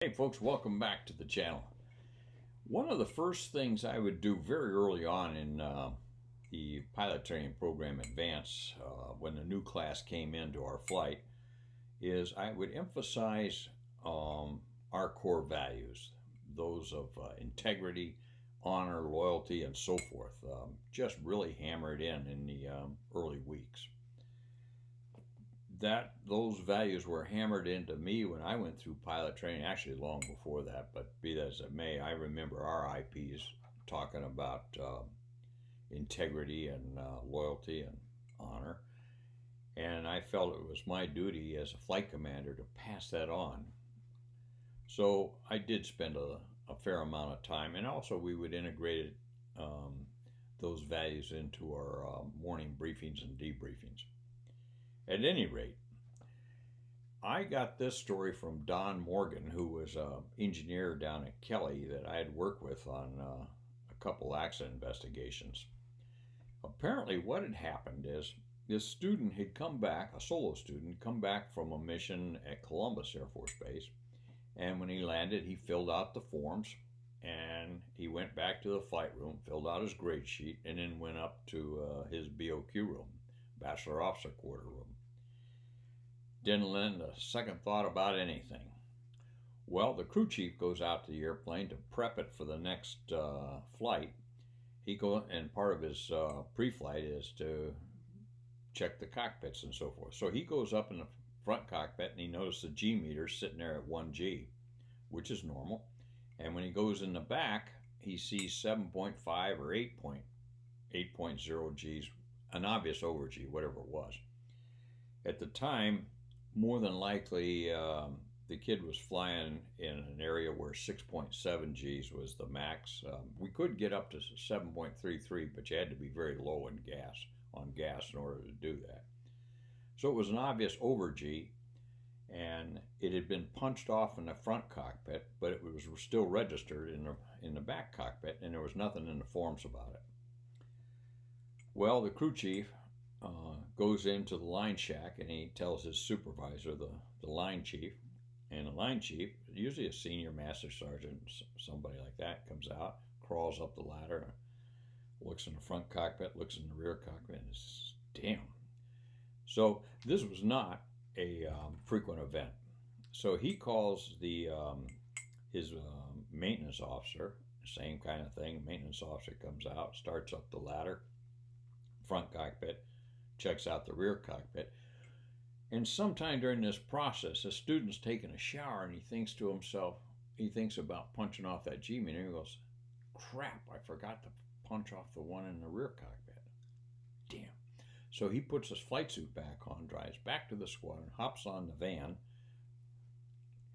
Hey folks, welcome back to the channel. One of the first things I would do very early on in the pilot training program advance, when the new class came into our flight, is I would emphasize our core values, those of integrity, honor, loyalty, and so forth. Just really hammered in the early weeks. Those values were hammered into me when I went through pilot training, actually long before that, but be that as it may, I remember our IPs talking about integrity and loyalty and honor, and I felt it was my duty as a flight commander to pass that on. So I did spend a fair amount of time, and also we would integrate those values into our morning briefings and debriefings. At any rate, I got this story from Don Morgan, who was an engineer down at Kelly that I had worked with on a couple accident investigations. Apparently, what had happened is this student had come back, a solo student, come back from a mission at Columbus Air Force Base, and when he landed, he filled out the forms, and he went back to the flight room, filled out his grade sheet, and then went up to his BOQ room, Bachelor Officer Quarter room. Didn't lend a second thought about anything. Well, the crew chief goes out to the airplane to prep it for the next flight. And part of his pre-flight is to check the cockpits and so forth. So he goes up in the front cockpit and he notices the G meter sitting there at 1G, which is normal. And when he goes in the back, he sees 7.5 or 8.0 Gs, an obvious over G, whatever it was. At the time, more than likely, the kid was flying in an area where 6.7 Gs was the max. We could get up to 7.33, but you had to be very low in gas in order to do that. So it was an obvious over G, and it had been punched off in the front cockpit, but it was still registered in the back cockpit, and there was nothing in the forms about it. Well, the crew chief goes into the line shack and he tells his supervisor, the line chief, and the line chief, usually a senior master sergeant, somebody like that, comes out, crawls up the ladder, looks in the front cockpit, looks in the rear cockpit, and says, damn. So this was not a frequent event. So he calls his maintenance officer, same kind of thing. Maintenance officer comes out, starts up the ladder, front cockpit, checks out the rear cockpit. And sometime during this process, a student's taking a shower and he thinks to himself, he thinks about punching off that G meter. He goes, crap, I forgot to punch off the one in the rear cockpit. Damn. So he puts his flight suit back on, drives back to the squadron, hops on the van,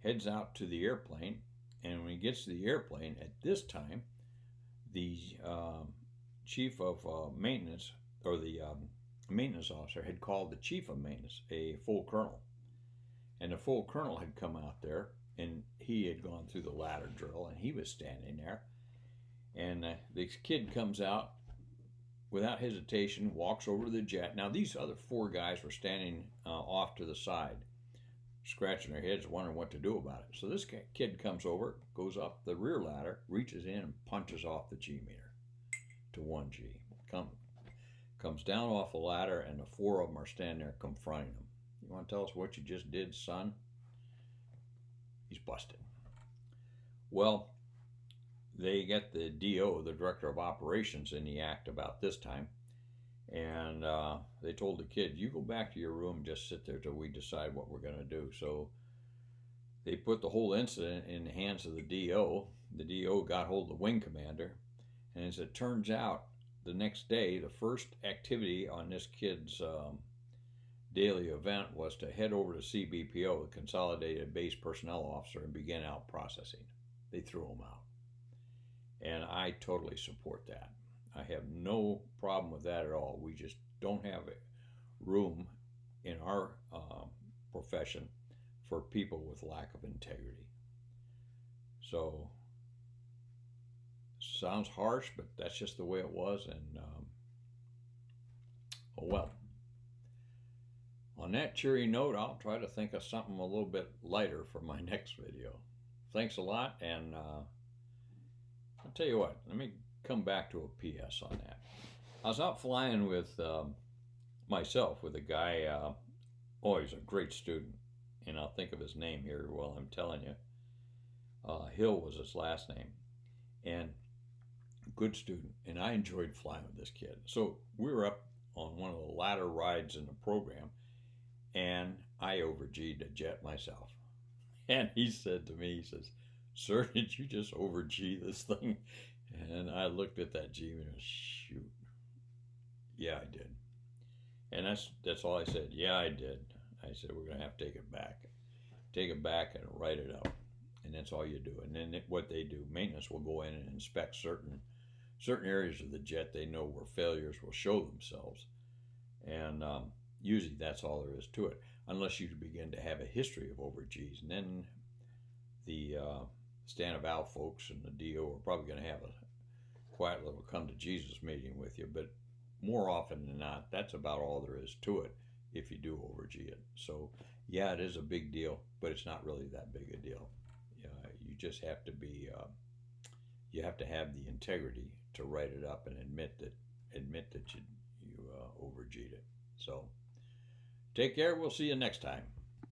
heads out to the airplane. And when he gets to the airplane, at this time, the chief of maintenance, or the maintenance officer, had called the chief of maintenance, a full colonel. And the full colonel had come out there, and he had gone through the ladder drill, and he was standing there. And this kid comes out without hesitation, walks over to the jet. Now, these other four guys were standing off to the side, scratching their heads, wondering what to do about it. So this kid comes over, goes up the rear ladder, reaches in and punches off the G meter to 1G. Comes down off the ladder, and the four of them are standing there confronting him. You want to tell us what you just did, son? He's busted. Well, they get the DO, the director of operations, in the act about this time, and they told the kid, you go back to your room, just sit there till we decide what we're going to do. So they put the whole incident in the hands of the DO. The DO got hold of the wing commander, and as it turns out, the next day, the first activity on this kid's daily event was to head over to CBPO, the Consolidated Base Personnel Officer, and begin out processing. They threw him out. And I totally support that. I have no problem with that at all. We just don't have room in our profession for people with lack of integrity. So, sounds harsh, but that's just the way it was, and oh well. On that cheery note, I'll try to think of something a little bit lighter for my next video. thanks a lot. And I'll tell you what, let me come back to a PS on that. I was out flying with myself with a guy, oh, he's a great student. And I'll think of his name here while I'm telling you. Hill was his last name. And good student. And I enjoyed flying with this kid. So we were up on one of the ladder rides in the program, and I over-G'd a jet myself. And he said to me, he says, "Sir, did you just over-G this thing?" And I looked at that G and went, shoot. Yeah, I did. And that's all I said. Yeah, I did. I said, we're going to have to take it back. Take it back and write it out. And that's all you do. And then what they do, maintenance will go in and inspect certain areas of the jet they know where failures will show themselves. And usually that's all there is to it, unless you begin to have a history of over-Gs. And then the Stanival folks and the DO are probably going to have a quiet little come to Jesus meeting with you. But more often than not, that's about all there is to it if you do over-G it. So, yeah, it is a big deal, but it's not really that big a deal. You just have to be, you have to have the integrity to write it up and admit that you over-G'd it. So, take care. We'll see you next time.